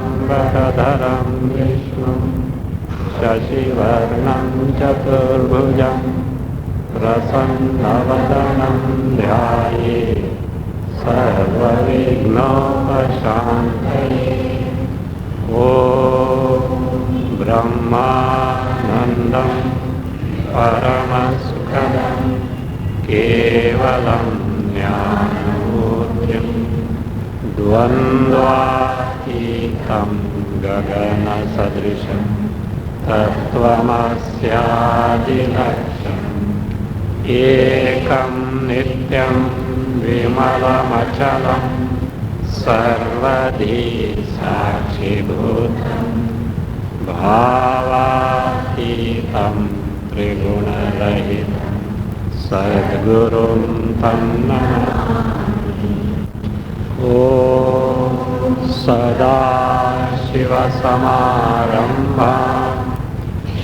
शुक्लाम्बरधरं विष्णुं शशिवर्णं चतुर्भुजं प्रसन्नवदनं ध्यायेत् सर्वविघ्नोपशान्तये। ॐ ब्रह्मानन्दं परमसुखदं केवलं ज्ञानमूर्तिं द्वन्द्वातीतं गगनसदृशं तत्त्वमस्यादिलक्ष्यम् एकं नित्यं विमलमचलं सर्वधी साक्षिभूतं भावातीतं त्रिगुणरहितं सद्गुरुं तं नमामि। ॐ सदाशिवसमारम्भां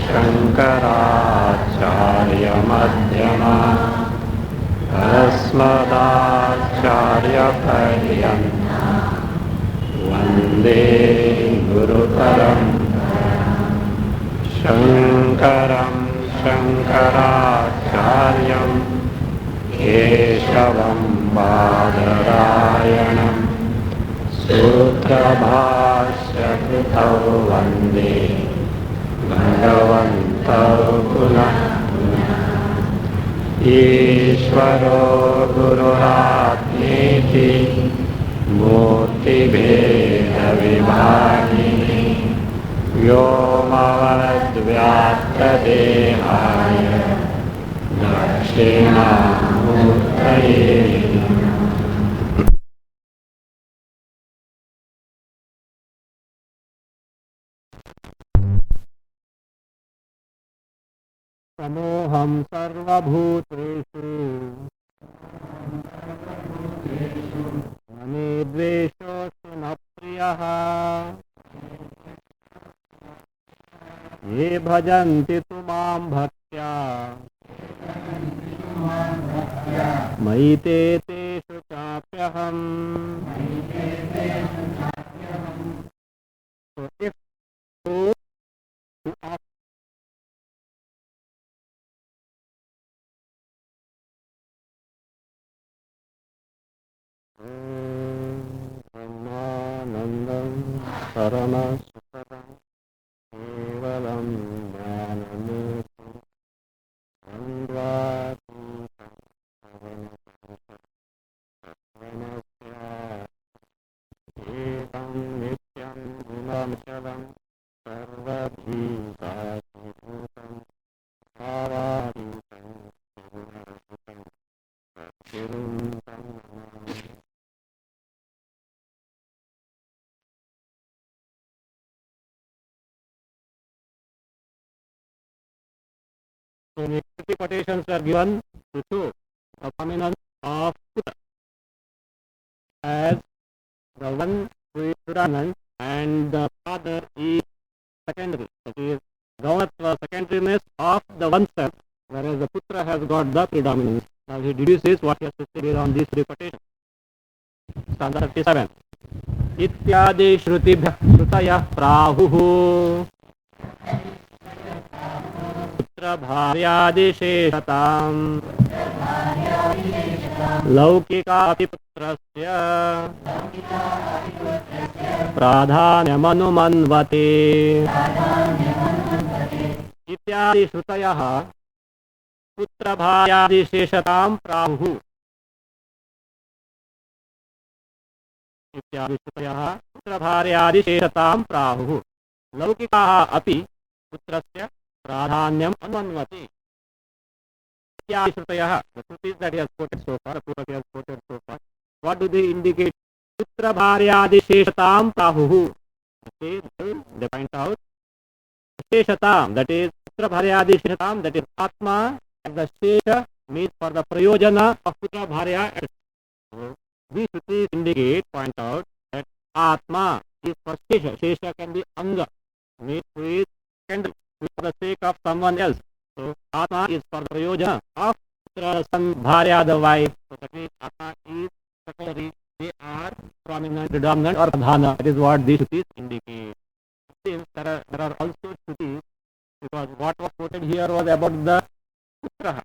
शङ्कराचार्यमध्यमाम् अस्मदाचार्यपर्यन्तां वन्दे गुरुपरम्पराम्। शङ्करं शङ्कराचार्यं केशवं बादरायणं सूत्रभाष्यकृतौ वन्दे भगवन्तौ पुनः पुनः। ईश्वरो गुरुरात्मेति मूर्तिभेदविभागिने व्योमवद्व्याप्तदेहाय दक्षिणामूर्तये नमः। समोहं सर्वभूतेषु न मे द्वेषोऽस्ति न प्रियः। ये भजन्ति तु मां भक्त्या मयि ते तेषु चाप्यहम्। So if those who are ब्रह्मानन्दं परमसुखदं केवलं ज्ञानमूर्तिं द्वन्द्वातीतं एकं नित्यं गुणमचलं सर्वधी साक्षिभूतं भावातीतं त्रिगुणरहितं सद्गुरुं तं Namami. So necessity quotations are given to show the prominence of Putra as the one who is predominant and the father is secondary. That is, Gaunatva secondariness of the oneself, whereas the Putra has got the predominance. Now he deduces what he has to say based on these three quotations. Stanza 37. इत्यादि श्रुतिभ्यः श्रुतयः प्राहुः पुत्रभार्यादिशेषताम् लौकिकापि पुत्रस्य प्राधान्यमनुमन्वते। इत्यादि श्रुतयः पुत्रभार्यादिशेषतां प्राहुः। इत्यादि श्रुतयः पुत्रभार्यादिशेषतां प्राहुः लौकिकाः अपि पुत्रस्य प्राधान्यम् अनुमन्वते। इत्यादि श्रुतयः, the Shrutis that he has quoted so far, the Putra he has quoted so far, what do they indicate? पुत्रभार्यादिशेषतां प्राहुः. They point out Sheshatam, that is putrabharyadisheshatam, that is Atma, and the Shesha means for the Prayojana of putrabharya. So these Shrutis indicate, point out that Atma is for Shesha. Shesha can be Anga, means who is secondary, for the sake of someone else. So Atma is for the Prayojana of putra, son, bharya, the wife. So that means Atma is secondary they are prominent, predominant, or pradhana. That is what these Shrutis indicate. Since there are also Shrutis, because what was quoted here was about the putra.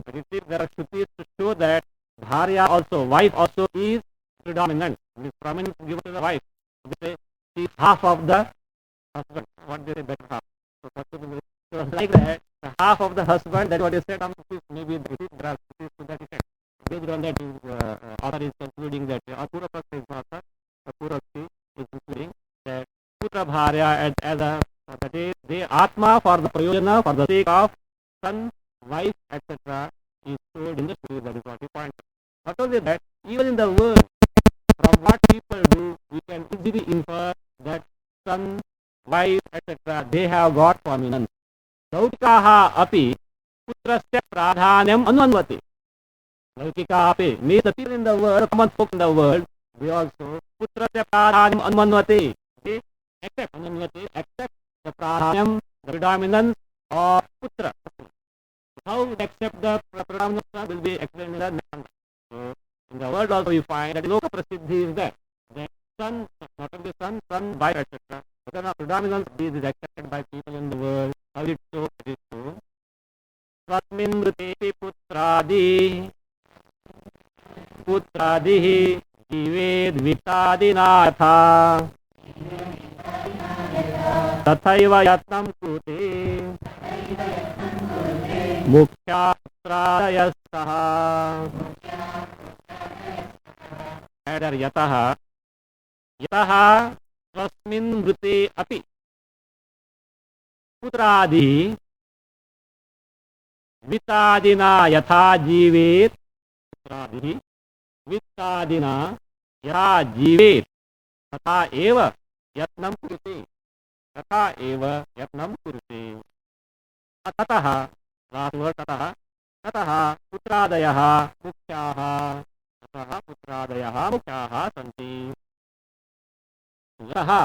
But you see, there are Shrutis to show that Bharya also, wife also is predominant. It is prominence given to the wife. They say she is half of the husband. What they say, better half. So like that, the half of the husband, that's what is said on maybe there are Shrutis to that effect. Based on that, author is concluding that Apura Praksa is not Apura is concluding that Putra Bharya as a that is the Atma for the Prayojana, for the sake of son, wife, etc. is told in the story. That is what he points out. Not only that, even in the world, from what people do, we can easily infer that son, wife, etc. they have got prominence. Lautikaha api putrasya pradhanyam anvanvati. Laukika api means the people in the world, common folk in the world, they also putrasya pradhanyam anvanvati. They accept the pradhanyam, the predominance of putra. How they accept the predominance will be explained in the next. So in the world also we find that loka prasiddhi is there. The son, not only son, wife, etc. But the predominance is accepted by people in the world. How it so? It is so. Swasmin mritepi putradihi जीवेद वित्तादिनाथा तथैव यत्नं कुरुते मुख्यात्रादयस्तः यतः स्वस्मिन् मृते अपि पुत्रादि वित्तादिना यथा जीवेत् पुत्रादि वित्तादिना यथा जीवेत् तथा एव यत्नं कुरुते ततः पुत्रादयः मुख्याः सन्ति.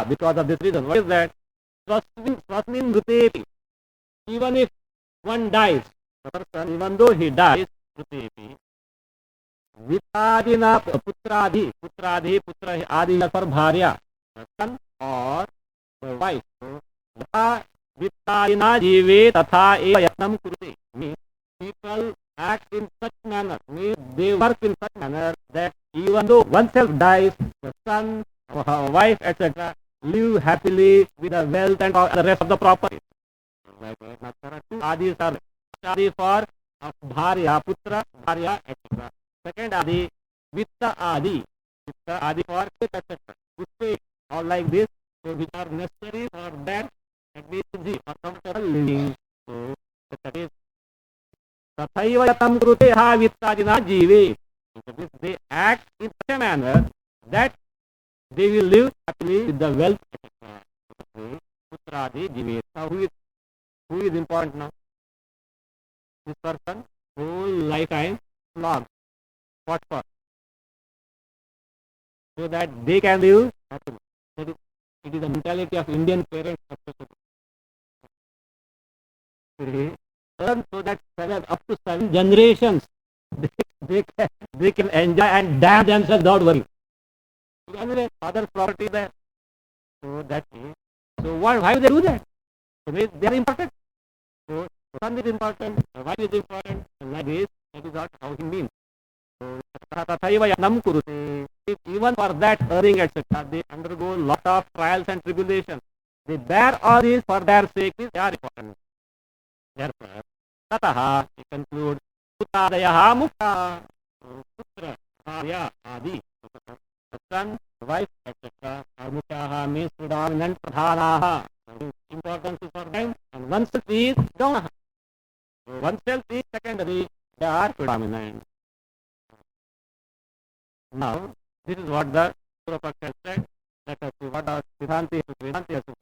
Because of this reason, what is that? Swasmin mrutepi, even if one dies, the person, even though he dies, mrutepi, वित्तादिना पुत्रादि पुत्र आदि for bharya, son or wife. So वित्तादिना जीवे तथा एव यत्नं कुरुते means people act in such manner, means they work in such manner that even though oneself dies, the son or wife, etc., live happily with the wealth and the rest of the property. Like there are two adis are adi for bharya, putra, bharya, etc. Second adi, vitta adi for etc. All like this, so which are necessary for that easy or comfortable living. So that is tathaiva yatam krute ha vittadina jive. They act in such a manner that they will live happily with the wealth, etc. Putradi jive. Now who is important now? This person whole lifetime flogged. What for? So that they can live happily. It is the mentality of Indian parents. So that up to 7 generations they can enjoy and damn themselves without worrying. Anyway, father's property there. So that is. So why do they do that? So they are important. So son is important, wife is important, and like this, that is not how he means. So even for that earning, etc., they undergo lot of trials and tribulations. They bear all this for their sake. They are important. Therefore, tataha, he concludes, putadayaha mukha, putra, bharya, adi, son, wife, etc., are mukhaha means predominant, pradhanaha. Importance is for them, and oneself is gaunaha. So oneself is secondary, they are predominant. Now, this is what the Purvapaksha said, that what our Siddhanti accepts.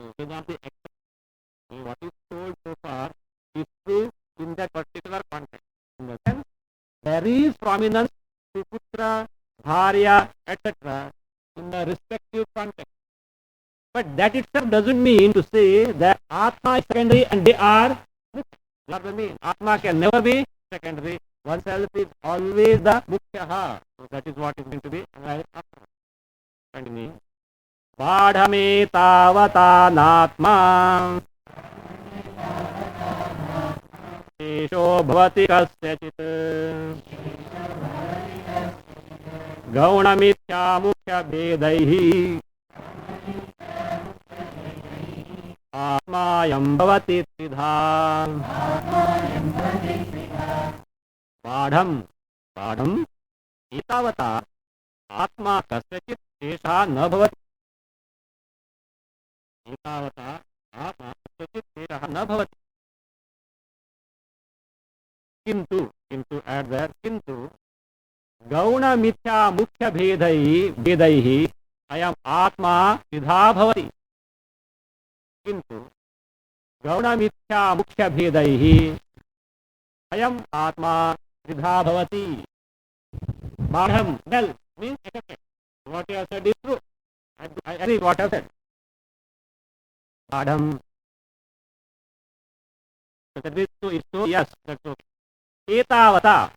What is told so far is true in that particular context. In the sense, there is prominence to putra, bharya, etc. in the respective context. But that itself doesn't mean to say that Atma is secondary and they are mukhya. That doesn't mean Atma can never be secondary. Oneself is always the mukhyaha. So that is what is going to be analyzed after. Continue. बाढ़मेतावता नात्मा शेषो भवति कस्यचित् गौणमिथ्या मुख्यभेदैः आत्मायं भवति त्रिधा बाढ़म् बाढ़म् एतावता आत्मा कस्यचित् शेषः न भवति एतावता आत्मा कस्यचित् शेषः न भवति किन्तु किन्तु एट दैट किन्तु गौण मिथ्या मुख्य भेदैः अयम् आत्मा त्रिधा भवति किन्तु गौण मिथ्या मुख्य भेदैः अयम् आत्मा त्रिधा भवति बाढ़म् well means accepted what you have said is true I agree what I have said बाढ़म् that is true it's true yes that's okay etavata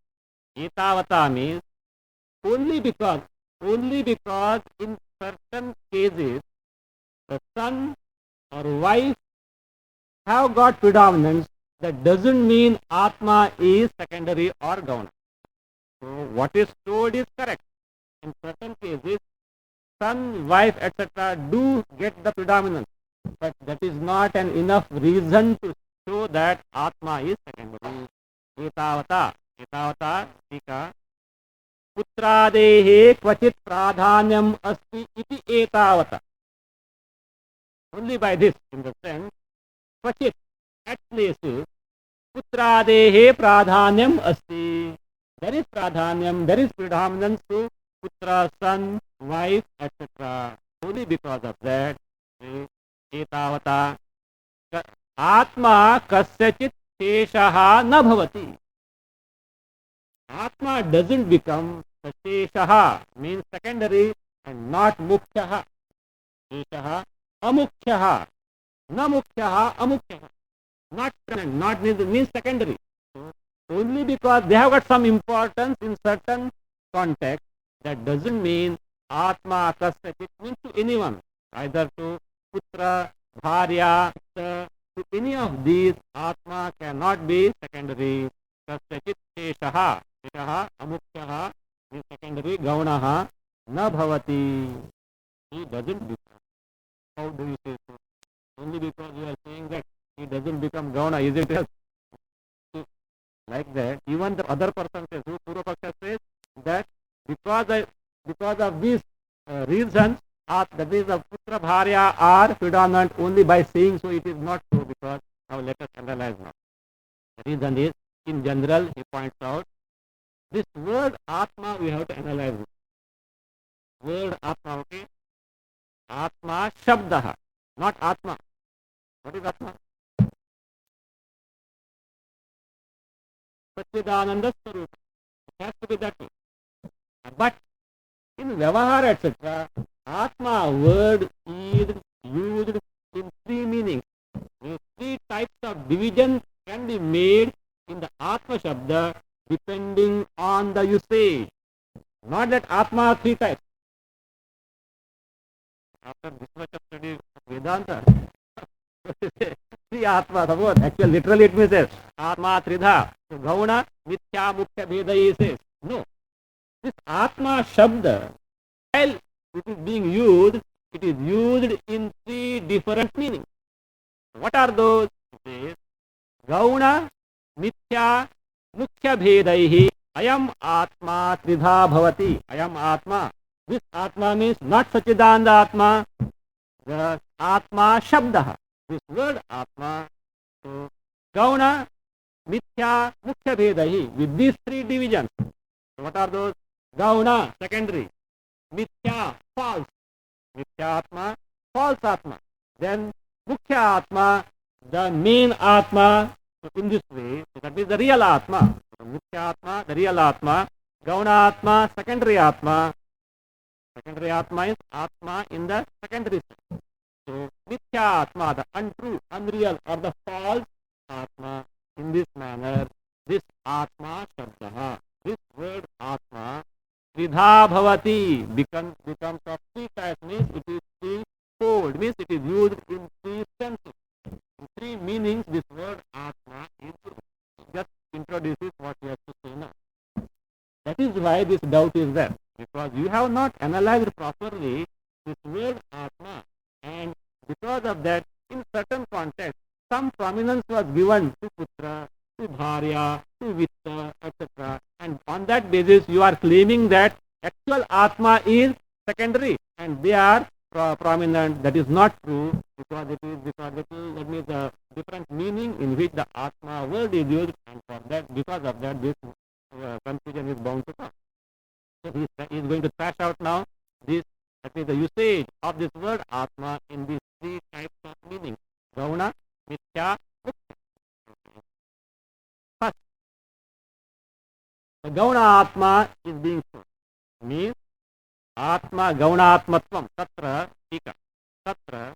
means only because in certain cases the son or wife have got predominance, that doesn't mean Atma is secondary or Gauna. So what is told is correct. In certain cases, son, wife, etc. do get the predominance, but that is not an enough reason to show that Atma is secondary. Etavata tika पुत्रादेः क्वचित् प्राधान्यम् अस्ति इति एतावता. Only by this, in the sense, क्वचित् at places पुत्रादेः प्राधान्यम् अस्ति. There is pradhanyam, there is predominance to putra, son, wife, etc. Only because of that, एतावता आत्मा कस्यचित् शेषः न भवति. Atma doesn't become Sheshaha, means secondary and not Mukhyaha. Sheshaha, Amukhyaha. Na Mukhyaha, Amukhyaha. Not present, not means secondary. So, only because they have got some importance in certain context, that doesn't mean Atma Kasyachit means to anyone, either to Putra, Bharya, to any of these, Atma cannot be secondary. Kasyachit Sheshaha. Amukhyaha is secondary, Gaunaha na bhavati. He doesn't become. How do you say so? Only because you are saying that he doesn't become Gauna, is it? Like that, even the other person says, who Purvapaksha says that because of these reasons, that is the Putra Bharya are predominant only by saying so. It is not so, because now let us analyze now. The reason is, in general, he points out, this word Atma we have to analyze. Word Atma, okay? Atma Shabdaha, not Atma. What is Atma? Satchidananda Swarupa. It has to be that way. But in Vyavahara, etc., Atma word is used in three meanings. Three types of division can be made in the Atma Shabda depending on the usage. Not that Atma three types. After this much of study of Vedanta, three Atma, suppose. Actually, literally it means this. Atma Tridha. So, Gauna, Mithya, Mukhya, Bheda says. No. This Atma Shabda, while it is being used, it is used in three different meanings. What are those? It says, Gauna, Mithya, Mukhya Bhedaihi, Ayam Atma Tridha Bhavati. Ayam Atma. This Atma means not Satchidananda Atma, the Atma Shabdaha. This word Atma. So, Gauna, Mithya, Mukhya Bhedaihi. With these three divisions. So what are those? Gauna, secondary. Mithya, false. Mithya Atma, false Atma. Then Mukhya Atma, the main Atma. So in this way, so that is the real Atma. So Mukhya Atma, the real Atma. Gauna Atma, secondary Atma. Secondary Atma is Atma in the secondary sense. So Mithya Atma, the untrue, unreal or the false Atma. In this manner, this Atma Shabdaha, this word Atma, Tridha Bhavati becomes of three types. used in three senses. In three meanings, this word Atma is used. Just introduces what you have to say now. That is why this doubt is there. Because you have not analyzed properly this word Atma. And because of that, in certain context, some prominence was given to Putra, to Bharya, to Vitta, etc. And on that basis, you are claiming that actual Atma is secondary and they are prominent. That is not true because it is that means the different meaning in which the Atma word is used, and for that, because of that, this confusion is bound to come. So he is going to thrash out now this, that means the usage of this word Atma in these three types of meaning: Gauna, Mithya, Mukti. First, the Gauna Atma is being shown. Means Atma Gaunatmatvam Tatra Tika Tatra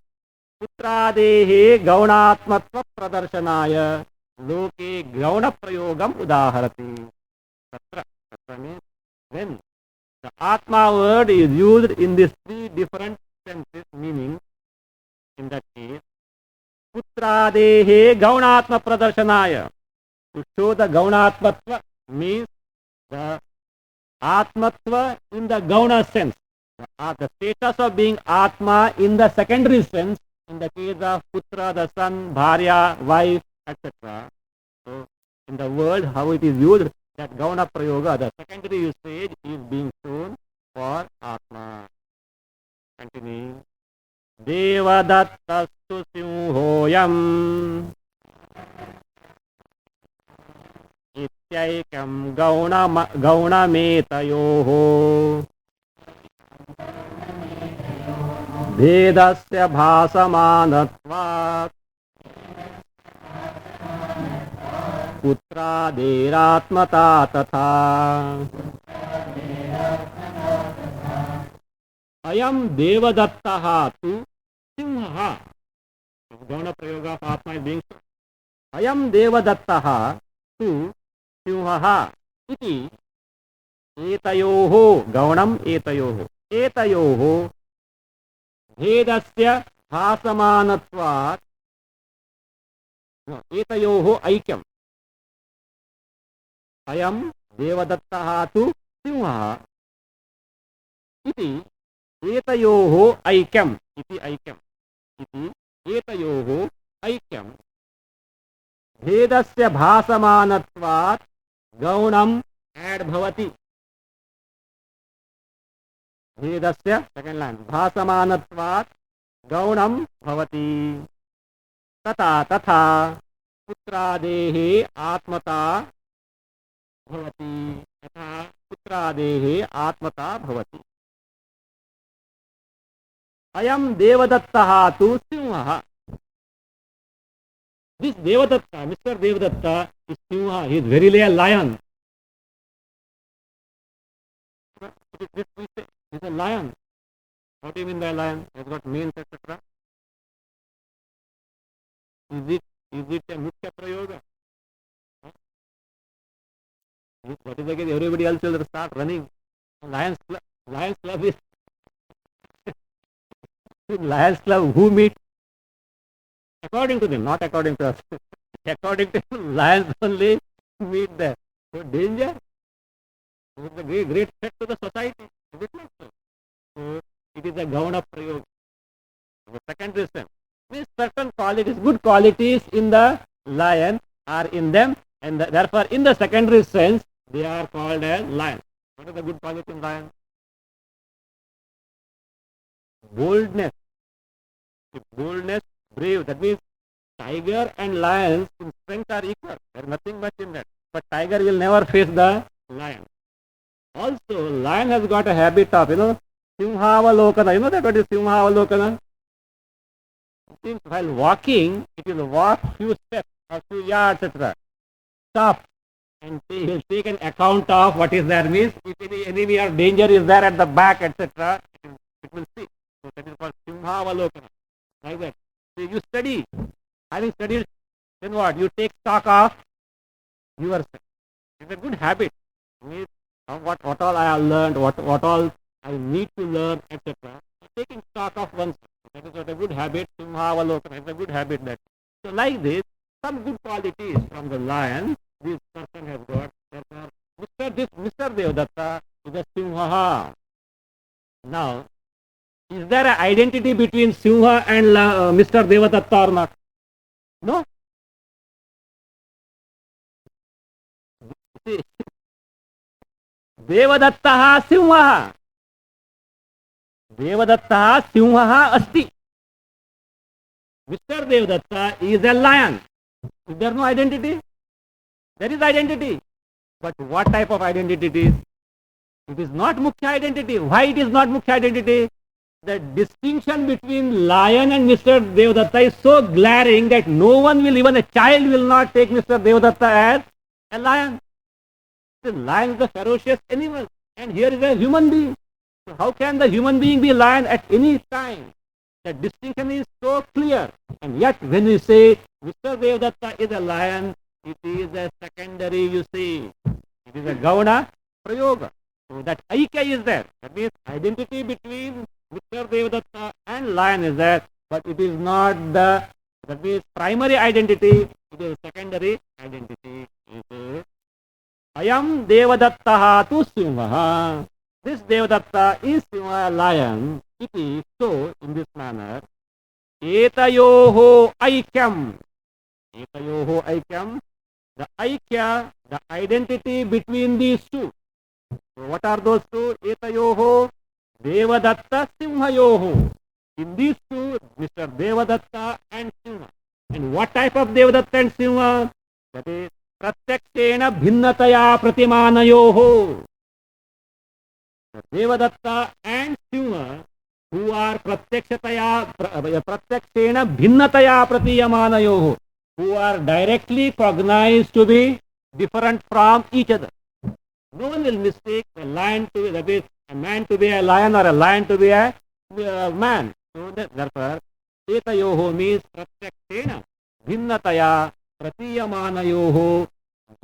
Putradehe Gaunatmatva Pradarsanaya Loke Gauna Prayogam Udaharati. Tatra means when the Atma word is used in these three different senses, meaning in that case, Putradehe Gaunatma Pradarsanaya, to show the Gaunatmatva means the Atmatva in the Gauna sense, the status of being Atma in the secondary sense, in the case of Putra, the son, Bharya, wife, etc. So, in the world, how it is used, that Gauna Prayoga, the secondary usage, is being shown for Atma. Continue. Devadattastu simhoyam ityaikyam gaunametayoho vedasya bhasamanatvat putraderatmata tatha ayam devadattaha tu simha. Gauna prayoga of Atma is being shown. Ayam devadattaha tu simha iti etayoho gaunam etayoho भेदस्य भासमानत्वात् एतयोः ऐक्यम् अयं देवदत्तः तु सिंहः इति एतयोः ऐक्यम् इति एतयोः ऐक्यं भेदस्य भासमानत्वात् गौणम् add भवति. भेदस्य सेकेंड लाइन भासमानत्वात् गौणं भवति. तथा पुत्रादेः आत्मता भवति. अयं देवदत्तः तु सिंहः. This Devadatta, Mr. Devadatta is Simha. He is verily a lion. This we say is a lion. What do you mean by a lion? He has got manes, etc. Is it a Mukhya Prayoga? What is the case? Everybody else will start running. Lions Club is Lions Club. Who meet? According to them, not according to us. According to them, lions only meet there. So danger. It is a great threat to the society. Is it not so? So it is a Gauna Prayoga. The second reason. Means certain qualities, good qualities in the lion are in them, and therefore in the secondary sense they are called as lion. What is the good quality in lion? Boldness. Boldness, brave. That means tiger and lions in strength are equal. There is nothing much in that. But tiger will never face the lion. Also, lion has got a habit of, Simhavalokana. You know that what is Simhavalokana? Since while walking, it will walk few steps or few yards, etc. Stop. And he will take an account of what is there. Means if any enemy or danger is there at the back, etc., it will see. So that is called Simhavalokana. Like that. So you study. Having studied, then what? You take stock of yourself. It's a good habit. Means what all I have learned, what all I need to learn, etc. Taking stock of oneself. That is what a good habit. Simhavalokana is a good habit. That so like this, some good qualities from the lion this person has got. Therefore, Mr. Devadatta is a Simha. Now, is there an identity between Simha and Mr. Devadatta or not? No. See, Devadatta Simha. Devadatta Simha asti. Mr. Devadatta is a lion. Is there no identity? There is identity. But what type of identity it is? It is not Mukhya identity. Why it is not Mukhya identity? The distinction between lion and Mr. Devadatta is so glaring that no one will, even a child will not take Mr. Devadatta as a lion. The lion is a ferocious animal and here is a human being. So how can the human being be lion at any time? The distinction is so clear. And yet when we say Mr. Devadatta is a lion, it is a secondary, you see. It is a Gauna Prayoga. So that Aikya is there. That means identity between Mr. Devadatta and lion is there. But it is not the, that means primary identity. It is secondary identity. It is Ayam Devadatta tu Simha. This Devadatta is Simha, lion. It is so in this manner. Etayoho Aikyam. Etayoho Aikyam. The Aikya, the identity between these two. So what are those two? Etayoho Devadatta Simhayoho. In these two, Mr. Devadatta and Simha. And what type of Devadatta and Simha? That is Pratyakshena Bhinnataya Pratimanayoho. Devadatta and Simha, who are Pratyakshena Bhinnataya Pratiyamanayoho, who are directly cognized to be different from each other. No one will mistake a lion to be, that is, a man to be a lion or a lion to be a man. So therefore, Etayoho means Pratyakshena Bhinnataya Pratiyamanayoho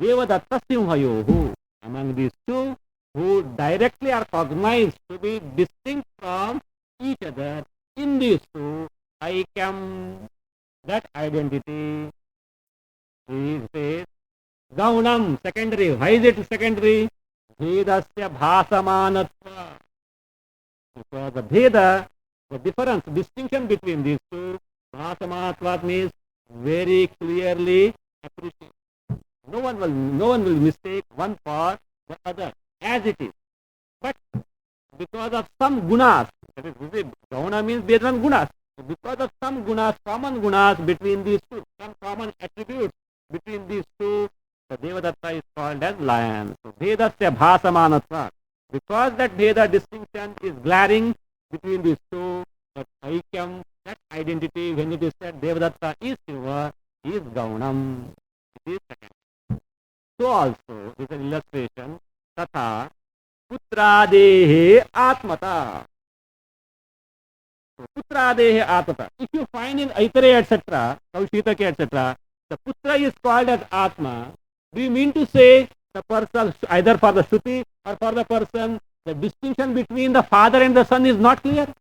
Devadatta Simhayoho. Among these two, who directly are cognized to be distinct from each other, in these two, Aikyam, that identity is Gaunam, secondary. Why is it secondary? Bhedasya bhasamanatva. Because the Bheda, the difference, distinction between these two, bhasamanatva means very clearly appreciated. No one will mistake one for the other as it is. But because of some gunas, that is, Gauna means based on gunas. Because of some gunas, common gunas between these two, some common attributes between these two, the Devadatta is called as lion. So Bhedasya bhasamanatva. Because that Bheda distinction is glaring between these two, that Aikyam, that identity, when it is said Devadatta is Shiva, is Gaunam. It is second. So also, this is an illustration, Tatha Putradehe Atmata. So, Putradehe Atmata. If you find in Aitareya, etc., Kaushitaki, etc., the Putra is called as Atma. Do you mean to say the person, either for the Shruti or for the person, the distinction between the father and the son is not clear?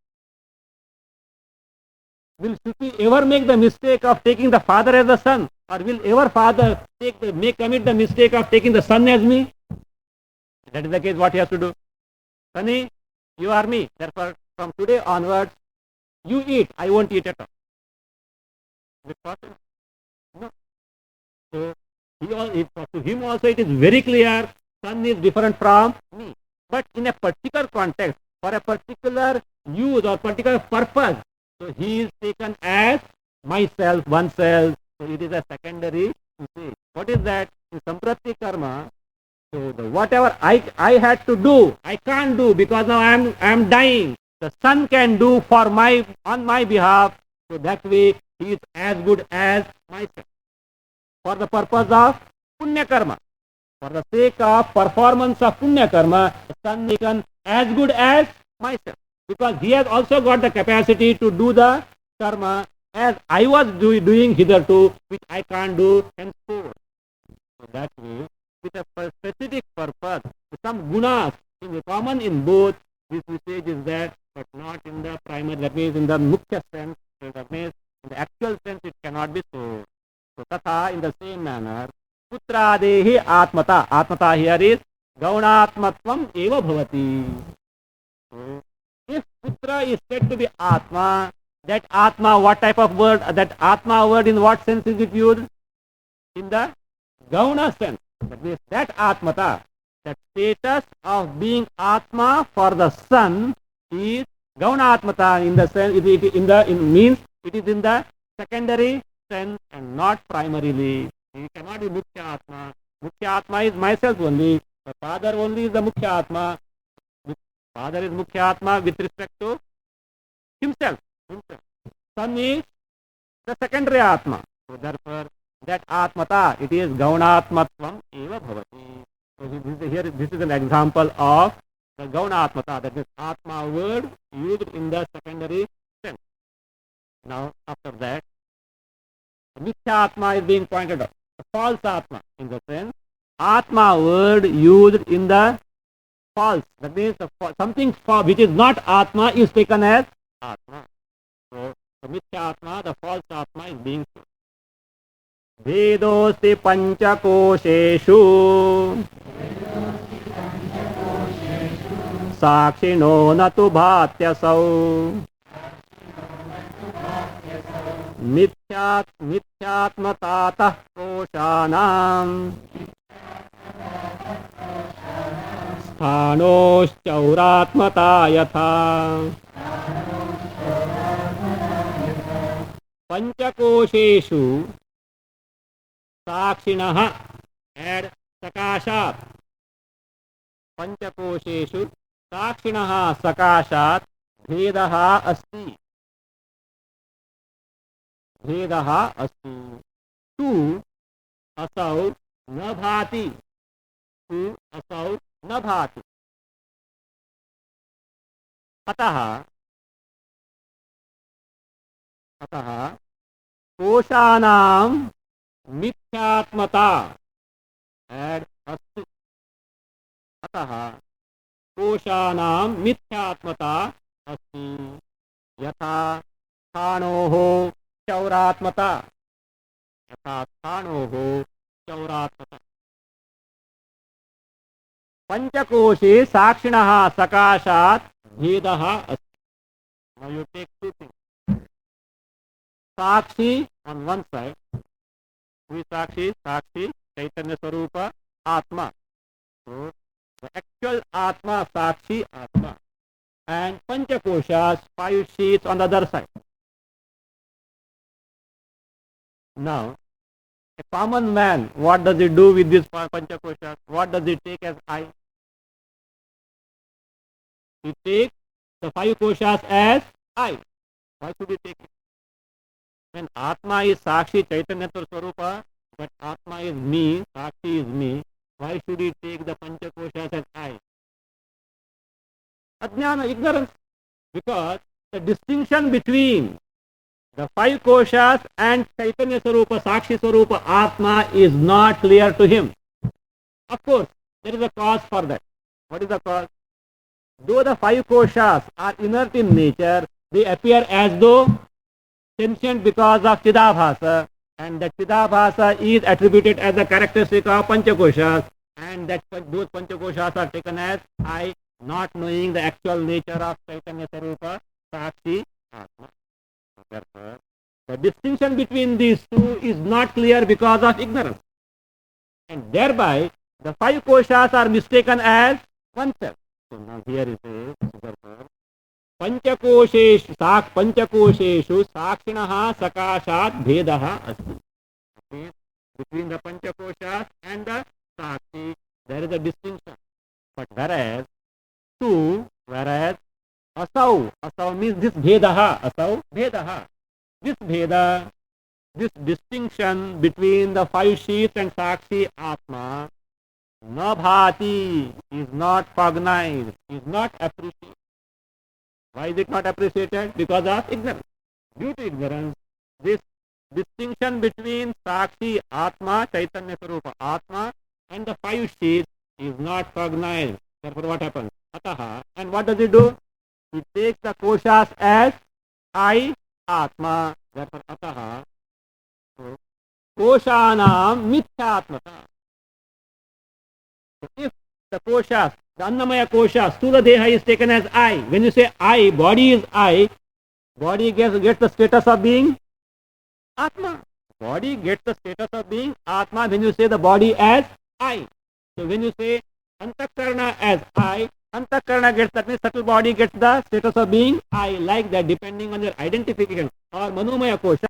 Will Shruti ever make the mistake of taking the father as the son? Or will ever father commit the mistake of taking the son as me? That is the case, what he has to do. Sunny, you are me. Therefore, from today onwards, you eat. I won't eat at all. Is it possible? No. So, to him also it is very clear, son is different from me. But in a particular context, for a particular use or particular purpose, so he is taken as myself, oneself. So it is a secondary. What is that? In Samprati Karma, so whatever I had to do, I can't do because now I am dying. The son can do on my behalf. So that way he is as good as myself. For the purpose of Punya Karma, for the sake of performance of Punya Karma, the son is taken as good as myself. Because he has also got the capacity to do the karma as I was doing hitherto, which I can't do henceforth. So that way, with a specific purpose, some gunas common in both, this message is that but not in the primary, that means in the mukhya sense, that means in the actual sense it cannot be so. So tatha, in the same manner, putradehi atmata. Atmata here is gaunatmatvam eva bhavati. So, if putra is said to be atma, that atma, what type of word? That atma word in what sense is it used? In the gauna sense. That means that atmata, that status of being atma for the son is gauna atmata, in the sense it means it is in the secondary sense and not primarily. It cannot be mukhya atma. Mukhya atma is myself only. The father only is the mukhya atma. Father is mukhya atma with respect to himself. Son is the secondary atma. So therefore, that atmata, it is gaunatmatvam eva bhavati. So this is an example of the gaunatmata, that is atma word used in the secondary sense. Now, after that, mithya atma is being pointed out. The false atma, in the sense, atma word used in the false. That means something which is not atma is taken as atma. So, the mithya atma, the false atma is being shown. भेदोऽस्ति पञ्चकोशेषु साक्षिणो न तु भात्यसौ मिथ्यात्मतातः कोशानां स्थानोश्चौरात्मता यथा पंचकोशेषु साक्षिणः add सकाशात् पंचकोशेषु साक्षिणः सकाशात् भेदः अस्ति तु असौ न भाति अतः कोशानां मिथ्यात्मता एड अस्ति अतः कोशानां मिथ्यात्मता अस्ति यथा स्थाणोः चौरात्मता पंचकोशे साक्षिणः सकाशात् भेदः अस्ति. Now you take two things. Sakshi on one side. Who is Sakshi? Sakshi, Chaitanya Swarupa, Atma. So, the actual Atma, Sakshi, Atma. And Panchakoshas, 5 sheets on the other side. Now, a common man, what does he do with these Panchakoshas? What does he take as I? He takes the 5 koshas as I. Why should he take it? When Atma is Sakshi, Chaitanya Swarupa, but Atma is me, Sakshi is me, why should he take the Panchakoshas as I? Ajnana, ignorance. Because the distinction between the 5 koshas and Chaitanya Swarupa, Sakshi Swarupa, Atma is not clear to him. Of course, there is a cause for that. What is the cause? Though the 5 koshas are inert in nature, they appear as though sentient because of Chidabhasa, and that Chidabhasa is attributed as a characteristic of Panchakoshas, and that those Panchakoshas are taken as I, not knowing the actual nature of Chaitanya Swarupa, Sakshi, Atma. Therefore, the distinction between these two is not clear because of ignorance, and thereby the 5 koshas are mistaken as oneself. So now here it is, therefore, पंचकोशेषु साक्षिणः सकाशात् भेदः अस्ति. Between the Panchakoshas and the Sakshi, there is a distinction. But whereas asau means this bhedaha, this distinction between the 5 sheets and Sakshi Atma, na bhati, is not cognized, is not appreciated. Why is it not appreciated? Because of ignorance. Due to ignorance, this distinction between Sakshi, Atma, Chaitanya Swarupa, Atma, and the 5 sheets is not cognized. Therefore, what happens? Ataha. And what does he do? He takes the koshas as I, Atma. Therefore, Ataha, Koshanam Mithyatmata. So if the koshas, the Annamaya koshas, Stula Deha is taken as I. When you say I, body is I, body gets the status of being Atma. Body gets the status of being Atma when you say the body as I. So when you say Antakarna as I, Antakarna gets, that means subtle body gets the status of being I, like that, depending on your identification. Or Manomaya Kosha.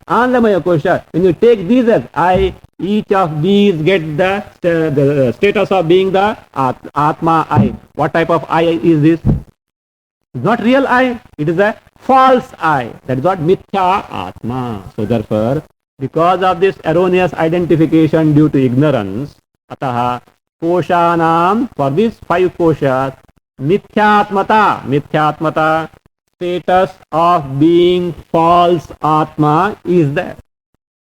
Anandamaya Kosha. When you take these as I, each of these get the status of being the Atma I. What type of I is this? It's not real I, it is a false I. That is what Mithya Atma. So therefore, because of this erroneous identification due to ignorance, Ataha Koshanam, for these 5 koshas, Mithyatmata, status of being false Atma is there.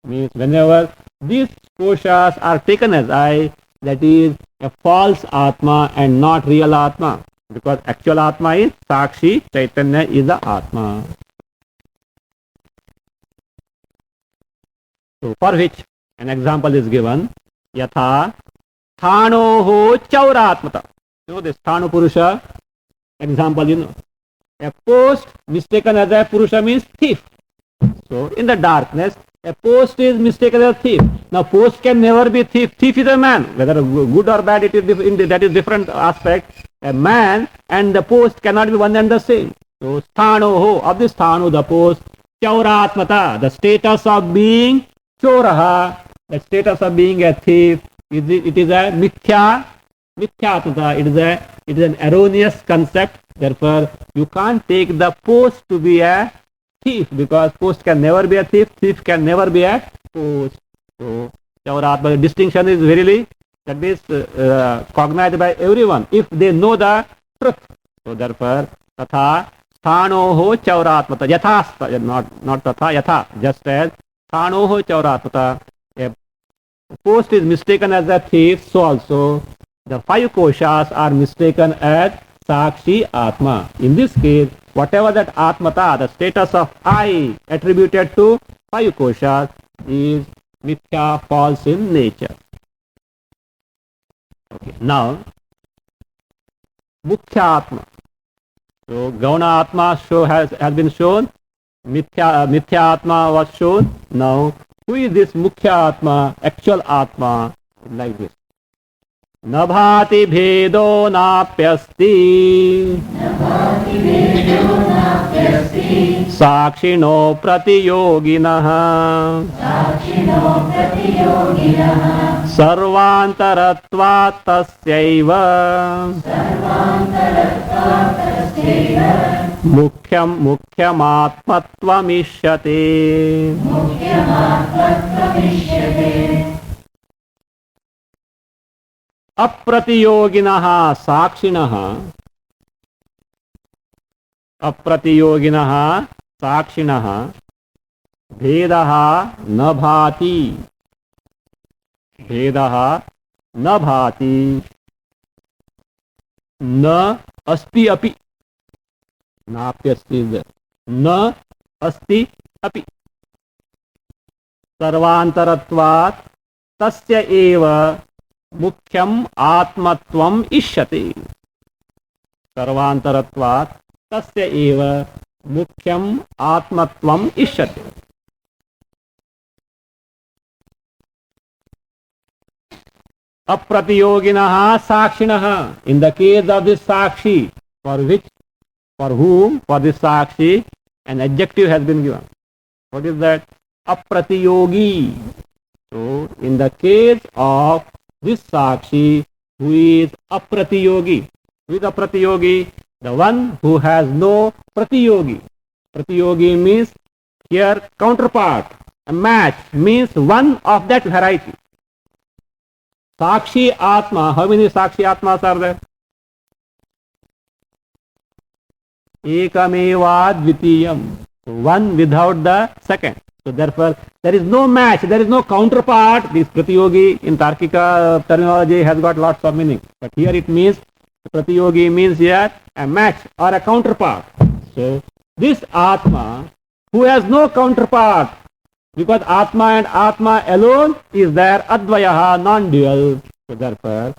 Means whenever these koshas are taken as I, that is a false Atma and not real Atma. Because actual Atma is Sakshi, Chaitanya is the Atma. So for which an example is given, Yatha Thanoho Chauratmata. You know this Thanu Purusha example, you know. A post mistaken as a Purusha means thief. So in the darkness, a post is mistaken as a thief. Now post can never be thief. Thief is a man. Whether good or bad, it is that is different aspect. A man and the post cannot be one and the same. So sthanoho, of this sthanu, the post, chauratmata, the status of being choraha, the status of being a thief, it is a mithyatmata, it is an erroneous concept. Therefore, you can't take the post to be a thief, because post can never be a thief, thief can never be a post. So chauratmata, the distinction is really, that means cognized by everyone if they know the truth. So therefore, tatha sthanoho chauratmata, yatha, not tatha, yatha, just as sthanoho chauratmata, a post is mistaken as a thief, so also the 5 koshas are mistaken as Sakshi Atma. In this case, whatever that Atmata, the status of I attributed to 5 koshas, is mithya, false in nature. Okay. Now, Mukhya Atma. So, Gauna Atma has been shown. Mithya Atma was shown. Now, who is this Mukhya Atma, actual Atma? Like this. Nabhati bhedo napyasti Sakshino pratiyoginaha Sarvantaratvat tasyaiva Mukhyamatmattvamishyate अप्रतियोगिनः साक्षिणः भेदः न भाति न अस्ति अपि नाप्यस्ति न अस्ति अपि सर्वान्तरत्वात् तस्य एव मुख्यम आत्मत्वम इष्यते सर्वांतरत्वात् तस्य एव मुख्यम आत्मत्वम इष्यते. अप्रतियोगिनः साक्षिणः, in the case of this sakshi, for whom, for this sakshi, an adjective has been given. What is that? Apratiyogi. So in the case of this sakshi, who is apratiyogi. Who is apratiyogi? The one who has no pratiyogi. Pratiyogi means here counterpart. A match means one of that variety. Sakshi Atma. How many Sakshi Atmas are there? Ekameva dvitiyam. One without the second. So therefore, there is no match, there is no counterpart. This Pratyogi in Tarkika terminology has got lots of meaning. But here it means, Pratyogi means here a match or a counterpart. So this Atma, who has no counterpart, because Atma and Atma alone is there, Advayaha, non-dual. So therefore,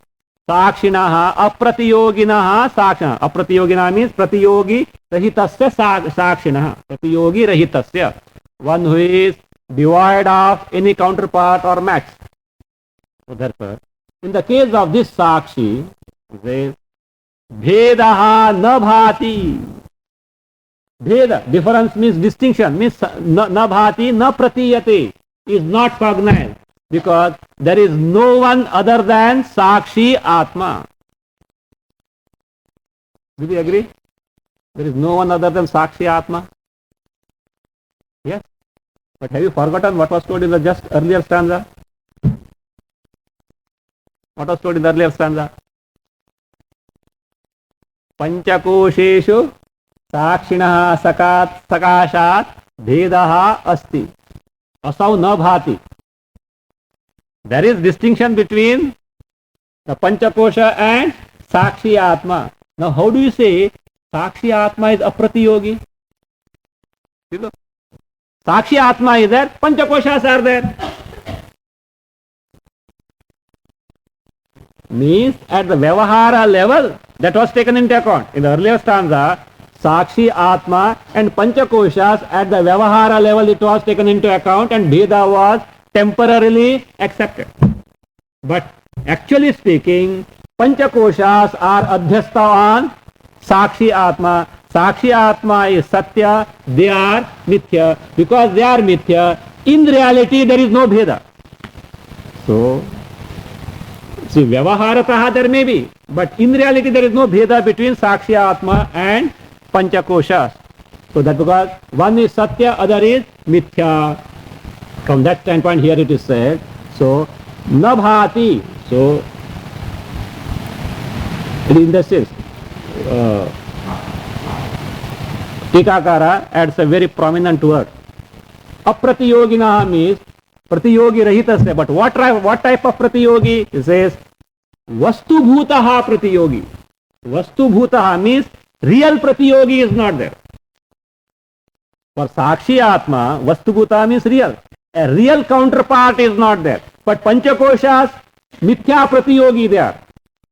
Sakshinaha, Apratiyoginaha, Sakshina. Apratiyogina means Pratiyogi Rahitasya Sakshinaha. Pratiyogi Rahitasya. One who is devoid of any counterpart or match. So therefore, in the case of this Sakshi, it says, Bhedaha na bhati. Bheda, difference means distinction, means na bhati, na pratiyate, is not cognized, because there is no one other than Sakshi Atma. Do we agree? There is no one other than Sakshi Atma. Yes. But have you forgotten what was told in the just earlier stanza? What was told in the earlier stanza? Panchakosheshu Sakshinaha sakat sakashat bhedaha asti asau na bhati. There is distinction between the Panchakosha and Sakshi Atma. Now how do you say Sakshi Atma is apratiyogi? You know, Sakshi Atma is there, Panchakoshas are there. Means at the Vyavahara level, that was taken into account. In the earlier stanza, Sakshi Atma and Panchakoshas at the Vyavahara level it was taken into account and Bheda was temporarily accepted. But actually speaking, Panchakoshas are adhyastha on Sakshi Atma. Sakshi Atma is Satya, they are Mithya. Because they are Mithya, in reality there is no Bheda. So, see, Vyavaharataha there may be, but in reality there is no Bheda between Sakshi Atma and Panchakoshas. So that because one is Satya, other is Mithya. From that standpoint here it is said, so, Nabhati. So, in the sense, Tikakara adds a very prominent word. Apratiyogina means Pratiyogi Rahitasya. But what type of Pratiyogi? It says Vastu Bhutaha Pratiyogi. Vastu Bhutaha means real Pratiyogi is not there. For Sakshi Atma, Vastu Bhutaha means real. A real counterpart is not there. But Panchakoshas, Mithya Pratiyogi they are.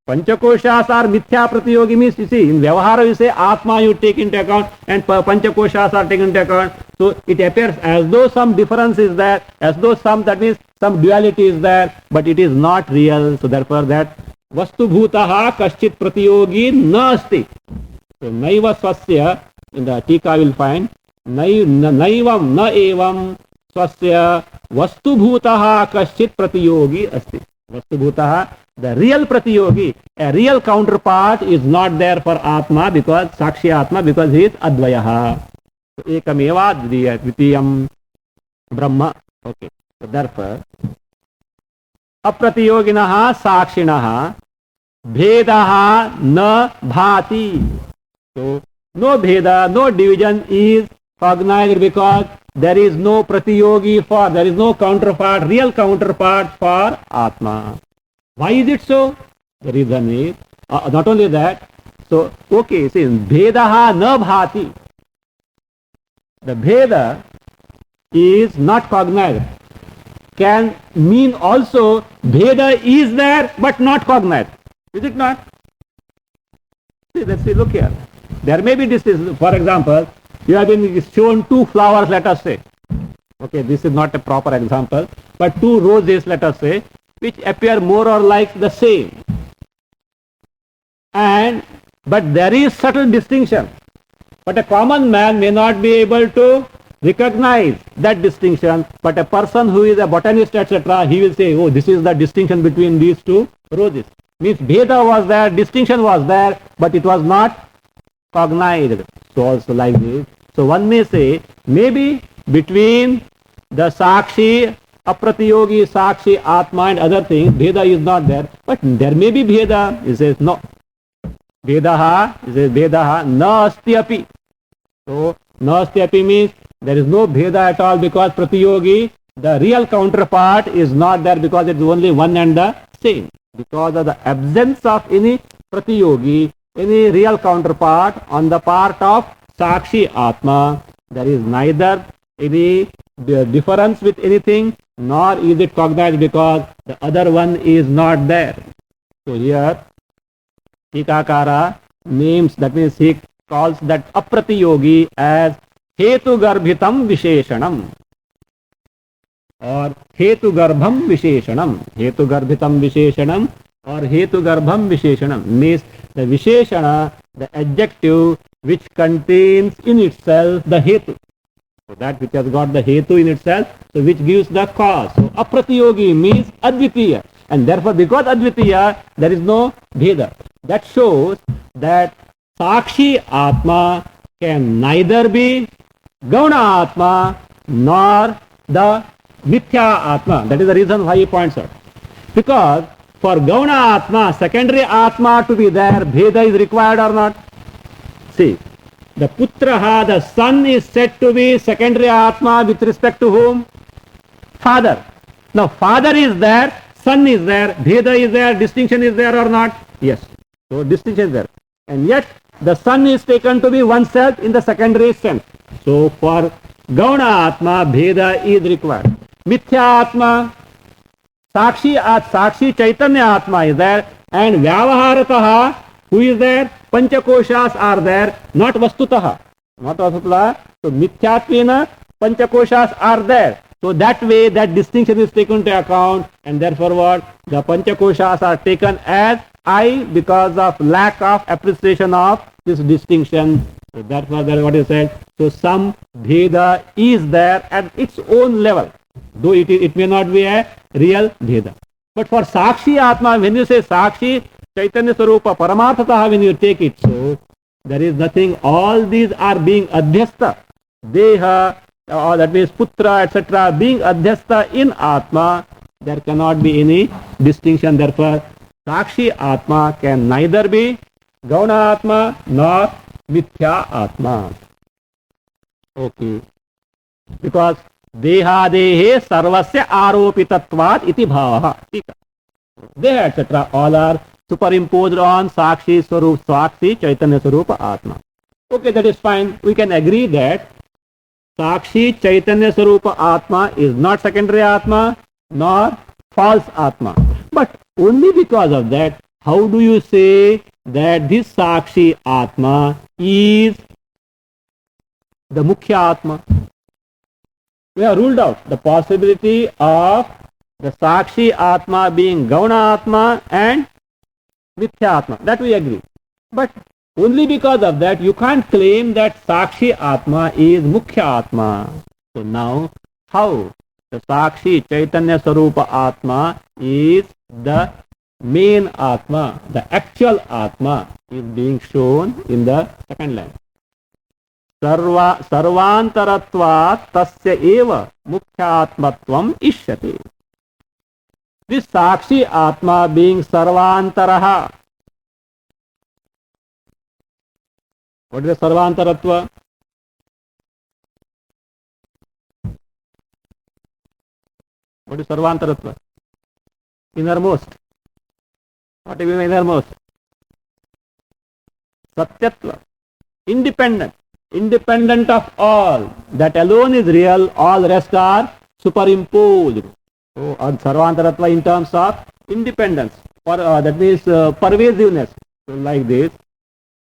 Panchakoshas are Mithya Pratiyogi means, you see, in Vyavahara you say Atma you take into account and Panchakoshas are taken into account. So it appears as though some difference is there, as though that means some duality is there, but it is not real. So therefore that Vastu Bhutaha Kaschit Pratiyogi na asti. So Naiva Swasya, in the Tika will find, Naivam na evam Swasya Vastu Bhutaha Kaschit Pratiyogi asti. Vastu Bhutaha, the real Pratiyogi, a real counterpart is not there for Atma because Sakshi Atma, because he is Advayaha. So, Ekameva Dvitiyam Brahma. Okay. So therefore, Apratiyoginaha Sakshinaha Bhedaha na bhati. So no Bheda, no division is cognized because there is no Pratiyogi there is no counterpart, real counterpart for Atma. Why is it so? The reason is, not only that, so, okay, see, Bhedaha na bhati. The Bheda is not cognized. Can mean also, Bheda is there but not cognized. Is it not? See, let's see, look here. There may be distance. For example, you have been shown two flowers, let us say. Okay, this is not a proper example, but two roses, let us say, which appear more or like the same. But there is subtle distinction. But a common man may not be able to recognize that distinction. But a person who is a botanist, etc., he will say, oh, this is the distinction between these two roses. Means Bheda was there, distinction was there, but it was not cognized. So also like this. So one may say, maybe between the Sakshi, Apratiyogi, Sakshi, Atma and other things, Bheda is not there. But there may be Bheda. He says no. Bhedaha, he says Bhedaha, na asti api. So, na asti api means There is no Bheda at all because Pratiyogi, the real counterpart, is not there because it is only one and the same. Because of the absence of any Pratiyogi, any real counterpart on the part of Sakshi Atma, there is neither any difference with anything, nor is it cognized because the other one is not there. So here, Tikakara names, that means he calls that Apratiyogi as Hetu Garbhitam Visheshanam or Hetu Garbham Visheshanam. Hetu Garbhitam Visheshanam or Hetu Garbham Visheshanam means the Visheshana, the adjective which contains in itself the Hetu. So that which has got the Hetu in itself, so which gives the cause. So Apratiyogi means Advitiya, and therefore because Advitiya there is no Bheda. That shows that Sakshi Atma can neither be Gauna Atma nor the Mithya Atma. That is the reason why he points out. Because for Gauna Atma, secondary Atma to be there, Bheda is required or not? See, the Putraha, the son is said to be secondary Atma with respect to whom? Father. Now father is there, son is there, Bheda is there, distinction is there or not? Yes. So distinction is there. And yet the son is taken to be oneself in the secondary sense. So for Gauna Atma, Bheda is required. Mithya Atma, Sakshi Chaitanya Atma is there, and Vyavaharataha, who is there? Panchakoshas are there, not Vastutaha. Not Vastutaha. So Mithyatmena, Panchakoshas are there. So that way that distinction is taken into account, and therefore what? The Panchakoshas are taken as I because of lack of appreciation of this distinction. So therefore what is said. So some Bheda is there at its own level, though it may not be a real Bheda. But for Sakshi Atma, when you say Sakshi Chaitanya Sarupa Paramarthataha, when you take it, so there is nothing. All these are being Adhyastha. Deha, or that means Putra, etc. being Adhyastha in Atma, there cannot be any distinction. Therefore, Sakshi Atma can neither be Gauna Atma nor Mithya Atma. Okay. Because Deha Dehe Sarvasya Aropitatvat iti bhavaha. Deha, etc. all are superimposed on Sakshi Swarup, Sakshi Chaitanya Swarupa Atma. Okay, that is fine. We can agree that Sakshi Chaitanya Swarupa Atma is not secondary Atma nor false Atma. But only because of that, how do you say that this Sakshi Atma is the Mukhya Atma? We have ruled out the possibility of the Sakshi Atma being Gauna Atma and Mithya Atma. That we agree. But only because of that, you can't claim that Sakshi Atma is Mukhya Atma. So now, how the Sakshi Chaitanya Sarupa Atma is the main Atma, the actual Atma is being shown in the second line. Sarvantaratvat tasya eva Mukhyatmatvam ishyate. This Sakshi Atma being Sarvantaraha. What is the Sarvantaratva? What is Sarvantaratva? Innermost. What do you mean innermost? Satyatva. Independent. Independent of all. That alone is real. All rest are superimposed. So, Sarvantaratva in terms of independence. That means pervasiveness. So, like this.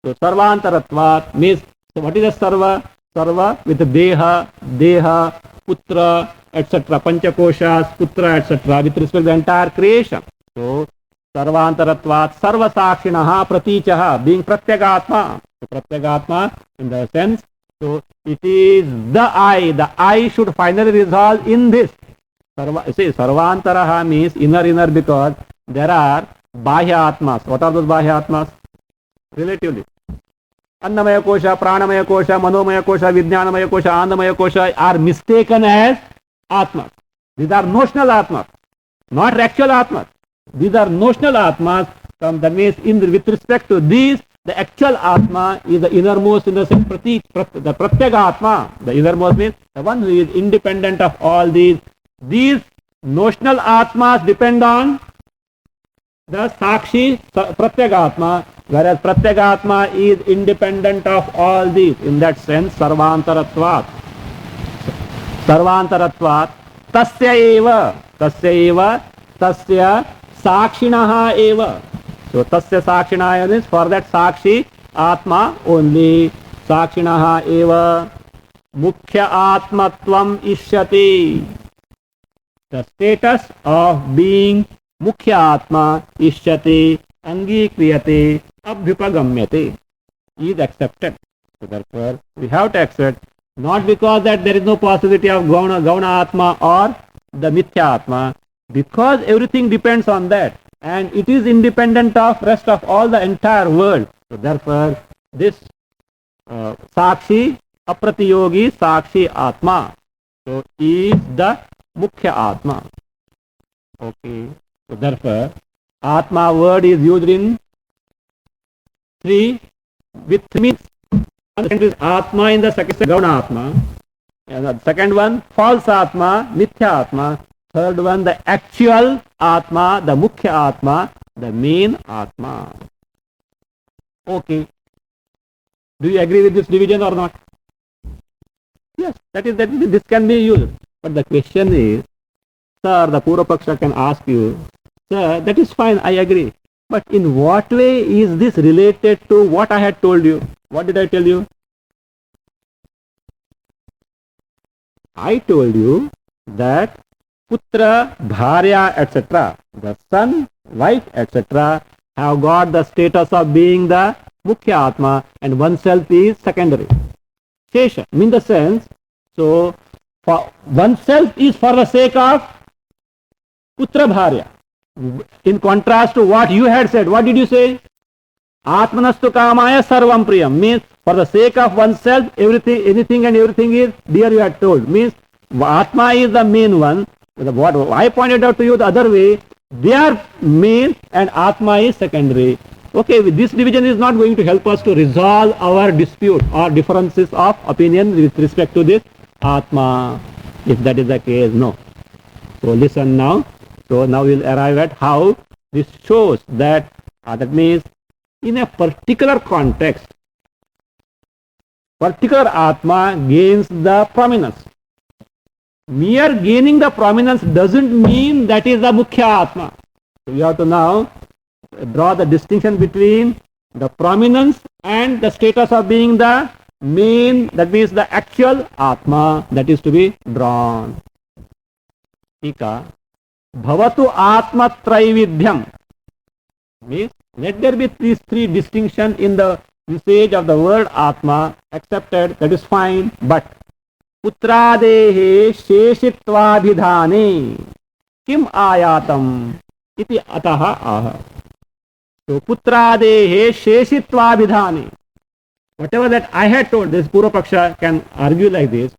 So, Sarvantaratva means, so what is a Sarva? Sarva with Deha, Putra, etc. Panchakoshas, Putra, etc. with respect to the entire creation. So, Sarvantaratvat, Sarva Sakshinaha, Pratichaha, being Pratyagatma. So, Pratyagatma in the sense, so it is the I should finally resolve in this. Sarvantaraha means inner because there are Bahya Atmas. What are those Bahya Atmas? Relatively. Annamaya Kosha, Pranamaya Kosha, Manomaya Kosha, Vijnanamaya Kosha, Andamaya Kosha are mistaken as Atmas. These are notional Atmas, not actual Atmas. These are notional Atmas. That means with respect to these, The actual Atma is the innermost in the sense, the Pratyega Atma. The innermost means the one who is independent of all these. These notional Atmas depend on the Sakshi Pratyega Atma, whereas Pratyega Atma is independent of all these. In that sense, Sarvantaratvat. Sarvantaratvat. Tasya eva. Tasya Sakshinaha eva. So tasya sakshinaha means for that sakshi atma only. Sakshinaha eva mukhya atmatvam ishyati. The status of being mukhya atma ishyati angikriyate abhyupagamyate is accepted. So therefore we have to accept, not because that there is no possibility of gauna atma or the mithya atma, because everything depends on that. And it is independent of rest of all the entire world. So therefore, this Sakshi, Apratiyogi Sakshi Atma, so is the Mukhya Atma. Okay. So therefore, Atma word is used in three with three means. One is Atma in the second Gauna Atma, and the second one false Atma, Mithya Atma. Third one, the actual Atma, the Mukhya Atma, the main Atma. Okay. Do you agree with this division or not? Yes, this can be used. But the question is, sir, the Purva Paksha can ask you, sir, that is fine, I agree. But in what way is this related to what I had told you? What did I tell you? I told you that Putra, Bharya, etc., the son, wife, etc., have got the status of being the Mukhya Atma and oneself is secondary. Shesha, mean the sense, so for oneself is for the sake of Putra, Bharya. In contrast to what you had said, what did you say? Atmanastu Kamaya Sarvam Priyam, means for the sake of oneself, anything and everything is dear, you had told. Means Atma is the main one. What I pointed out to you the other way, they are main and Atma is secondary. Okay, this division is not going to help us to resolve our dispute or differences of opinion with respect to this Atma. If that is the case, no. So listen now. So now we'll arrive at how this shows that, that means in a particular context, particular Atma gains the prominence. Mere gaining the prominence doesn't mean that is the Mukhya Atma. So we have to now draw the distinction between the prominence and the status of being the main, that means the actual Atma, that is to be drawn. Tika, Bhavatu Atma Traividhyam. Means, let there be these three distinctions in the usage of the word Atma, accepted, that is fine, but Putradehe Sheshitvabhidhane Kim Ayatam Iti Ataha Aha. So Putradehe Sheshitvabhidhane. Whatever that I had told, this Purva Paksha can argue like this.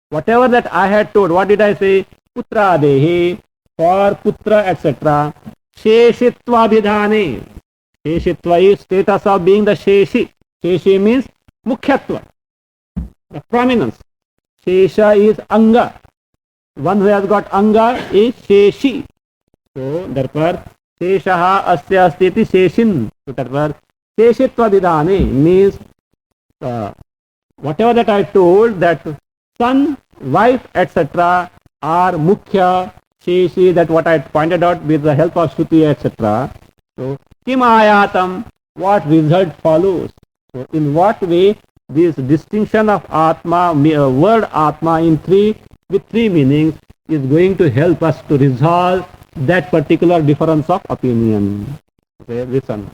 Whatever that I had told, what did I say? Putradehe, for Putra, etc. Sheshitvabhidhane. Sheshitva is status of being the Sheshi. Sheshi means Mukhyatva, the prominence. Shesha is Anga. One who has got Anga is Sheshi. So therefore, Sheshaha asya astiti Sheshin. So therefore, Sheshitva Vidhane means whatever that I told, that son, wife, etc. are Mukhya, Sheshi, that what I pointed out with the help of Shruti, etc. So, Kim Ayatam, what result follows? So in what way this distinction of Atma, word Atma in with three meanings is going to help us to resolve that particular difference of opinion. Okay, listen.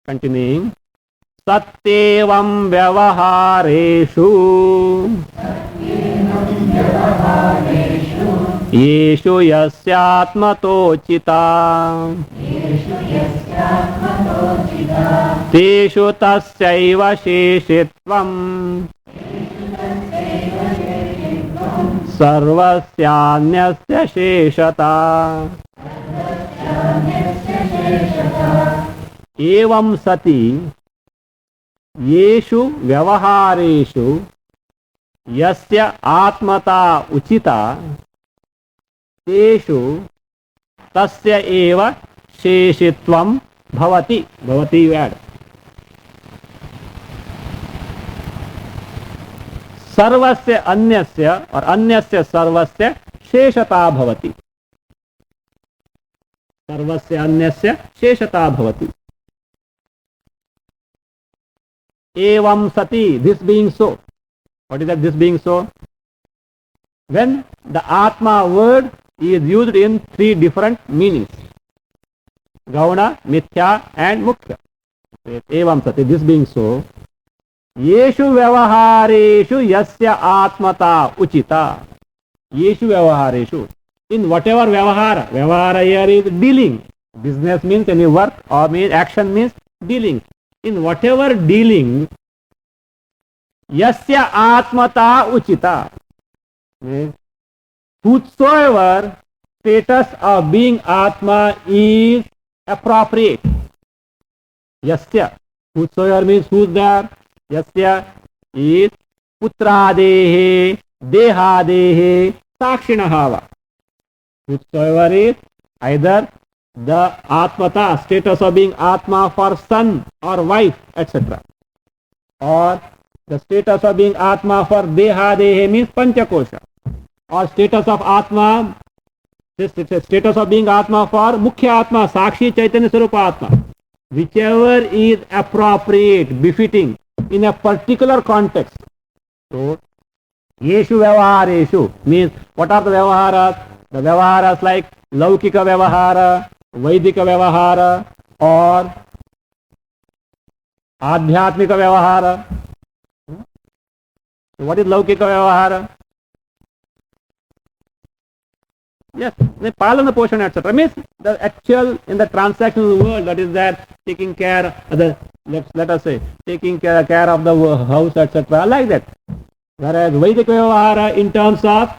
Continuing. Satyevam vyavahareshu yeshu yasyatmatocita teshu tasyaiva sheshitvam sarvasyanyasya sheshata एवं सति येषु व्यवहारेषु यस्य आत्मता Uchida तेषु तस्य एव शेषित्वं भवति भवति add सर्वस्य अन्यस्य और अन्यस्य सर्वस्य शेषता भवति सर्वस्य अन्यस्य शेषता भवति एवं सति this being so what is that this being so when the atma word is used in three different meanings gauna mithya and mukhya evam sati this being so येषु व्यवहारेषु यस्य आत्मता उचिता येषु व्यवहारेषु in whatever vyavahara here is dealing business means any work or means action means dealing in whatever dealing yasya atmata uchita whosoever status of being atma is appropriate yasya whosoever means who's there यस्य is putradehe dehadehe sakshinah वा whosoever is either the atmata status of being atma for son or wife etc or the status of being atma for dehadehe means panchakosha or status of atma status of being atma for mukhya atma sakshi chaitanya swarupa atma whichever is appropriate befitting in a particular context. So, yeshu vyavahareshu means what are the vyavaharas? The vyavaharas like laukika vyavahara, vaidika vyavahara or adhyatmika vyavahara. So, what is laukika vyavahara? Yes, the palana portion etc. Means the actual in the transactional world that is there taking care of the let us say taking care of the house etc. like that. Whereas Vedic Vyavahara in terms of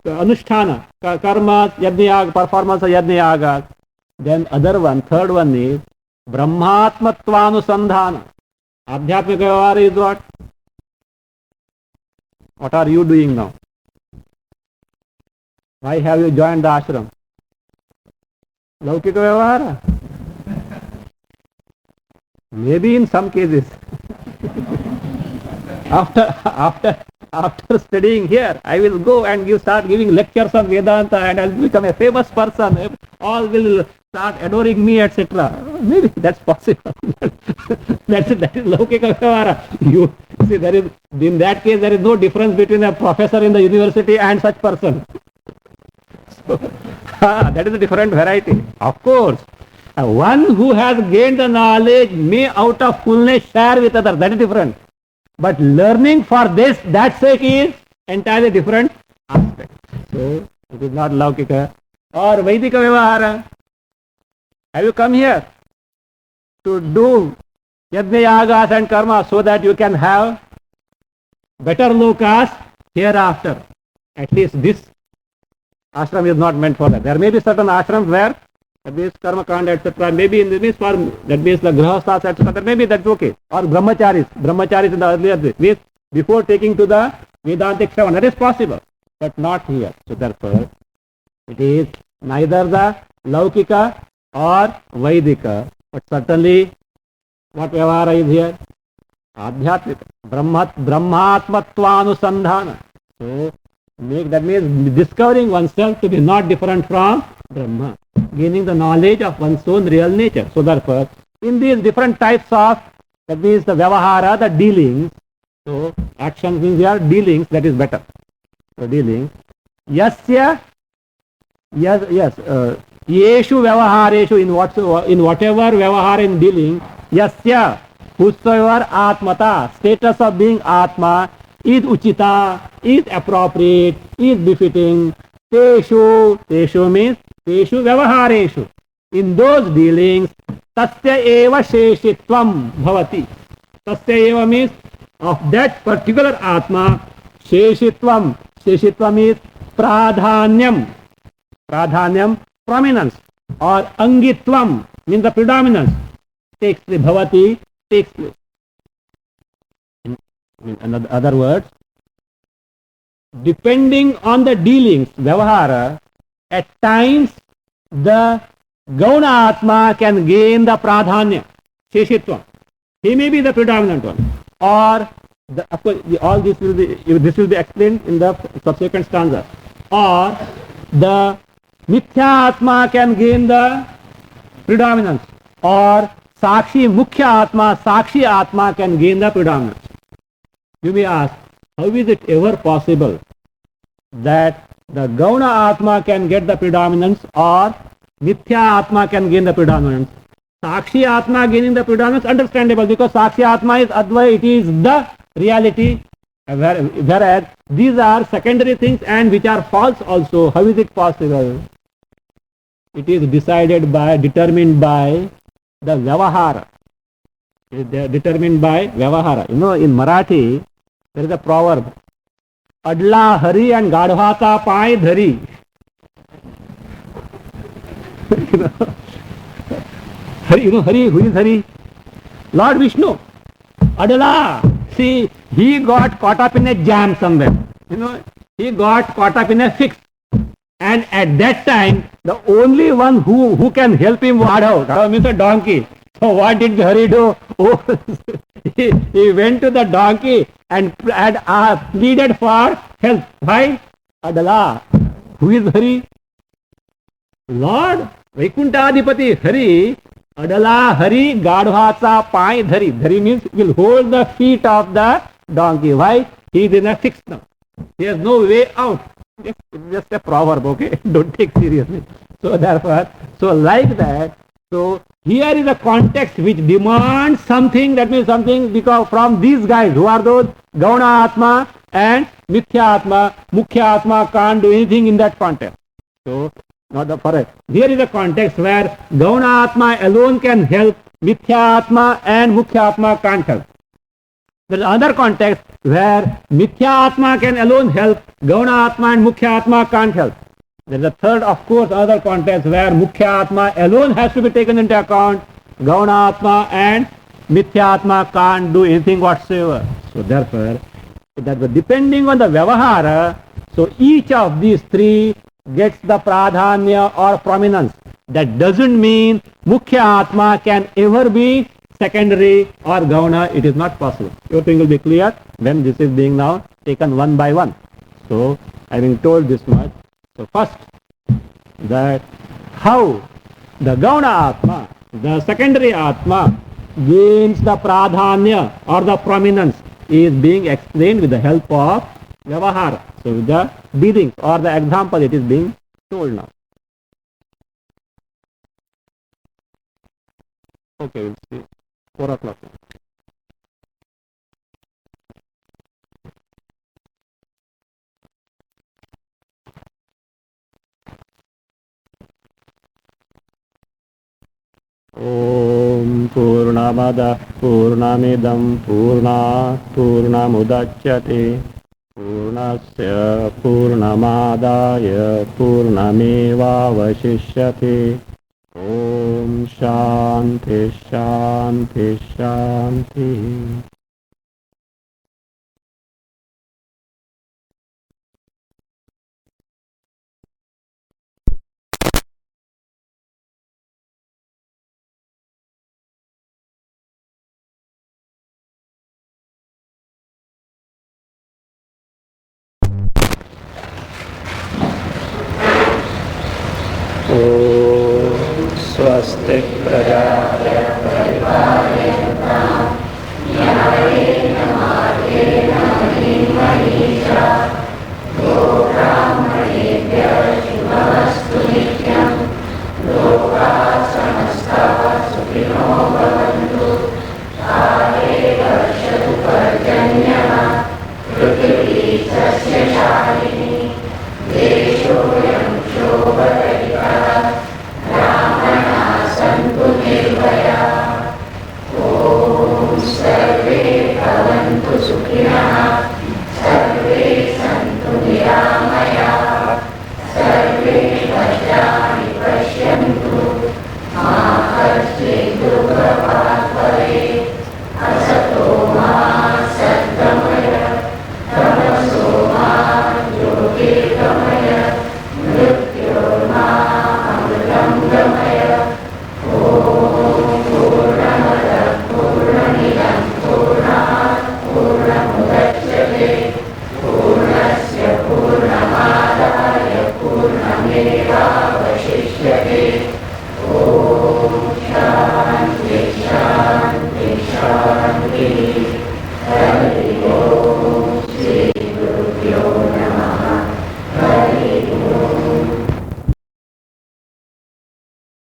Anusthana, karma, yajna, performance of yajna yaga. Then other one, third one is Brahmatmatvanusandhana. Adhyatmika Vyavahara is what? What are you doing now? Why have you joined the ashram? Laukika Vyavahara? Maybe in some cases. After studying here, I will go and you start giving lectures on Vedanta and I will become a famous person. All will start adoring me, etc. Maybe that's possible. That is Laukika Vyavahara. You see, in that case, there is no difference between a professor in the university and such person. That is a different variety. Of course, one who has gained the knowledge may out of fullness share with others. That is different. But learning for that sake is entirely different aspect. So, it is not Laukika or Vaidika Vyavahara. Have you come here to do yajna yagas and karma so that you can have better lokas hereafter? At least this ashram is not meant for that. There may be certain ashrams where that means karma kanda etc. Maybe in the means for that means the grahasthas etc. Maybe that's okay. Or brahmacharis in the earlier means before taking to the Vedantic Shravan. That is possible, but not here. So therefore, it is neither the Laukika or Vaidika, but certainly what Vyavahara is here? Adhyatmika. Brahmatmatvanusandhana. So that means discovering oneself to be not different from Brahma, gaining the knowledge of one's own real nature. So therefore, in these different types of, that means the Vyavahara, the dealings, so actions means they are dealings, that is better. So dealings, yasya, yeshu Vyavahareshu, in whatever Vyavahara in dealing, yasya, whosoever atmata, status of being atma, is uchita, is appropriate, is befitting, teshu means teshu vyavahareshu. In those dealings, tasya eva sheshitvam bhavati. Tasya eva means of that particular atma, sheshitvam. Sheshitvam is pradhanyam. Pradhanyam, prominence. Or angitvam means the predominance. takes place, bhavati takes place. In other words, depending on the dealings, vyavahara, at times the Gauna Atma can gain the pradhanya, sheshitva. He may be the predominant one. Or, of course, all this will be explained in the subsequent stanza. Or, the Mithya Atma can gain the predominance. Or, Sakshi Atma can gain the predominance. You may ask, how is it ever possible that the Gauna Atma can get the predominance or Mithya Atma can gain the predominance? Sakshi Atma gaining the predominance, understandable, because Sakshi Atma is Advaya, it is the reality, whereas these are secondary things and which are false also. How is it possible? It is determined by the Vyavahara. They are determined by Vyavahara. You know, in Marathi, there is a proverb, Adla Hari and Gadhvata Pai Dhari. Hari, who is Hari? Lord Vishnu. Adala. See, he got caught up in a jam somewhere. He got caught up in a fix. And at that time, the only one who can help him was Adhav means a donkey. So what did Hari do? Oh, he went to the donkey and pleaded for help. Why? Adala. Who is Hari? Lord Vaikuntadipati Hari. Adala Hari Gadhvata Pai Dhari. Dhari means will hold the feet of the donkey. Why? He is in a fix now. He has no way out. It's just a proverb, okay? Don't take seriously. So therefore, like that, so here is a context which demands something, that means something, because from these guys, who are those? Gauna Atma and Mithya Atma, Mukhya Atma can't do anything in that context. So, not the correct. Here is a context where Gauna Atma alone can help, Mithya Atma and Mukhya Atma can't help. There is another context where Mithya Atma can alone help, Gauna Atma and Mukhya Atma can't help. There is a third, of course, other context where Mukhya Atma alone has to be taken into account, Gauna Atma and Mithya Atma can't do anything whatsoever. So therefore, depending on the Vyavahara, so each of these three gets the pradhanya or prominence. That doesn't mean Mukhya Atma can ever be secondary or Gauna. It is not possible. Everything will be clear when this is being now taken one by one. So, having told this much, so first, that how the Gauna Atma, the secondary Atma, gains the pradhanya or the prominence is being explained with the help of Vyavahara. So with the dealings or the example it is being told now. Okay, we'll see. 4 o'clock. Om Purnamada Purnamidam Purnat Purnamudachyate Purnasya Purnamadaya Purnameva Vashishyate. Om Shanti Shanti Shanti. Swastik Praja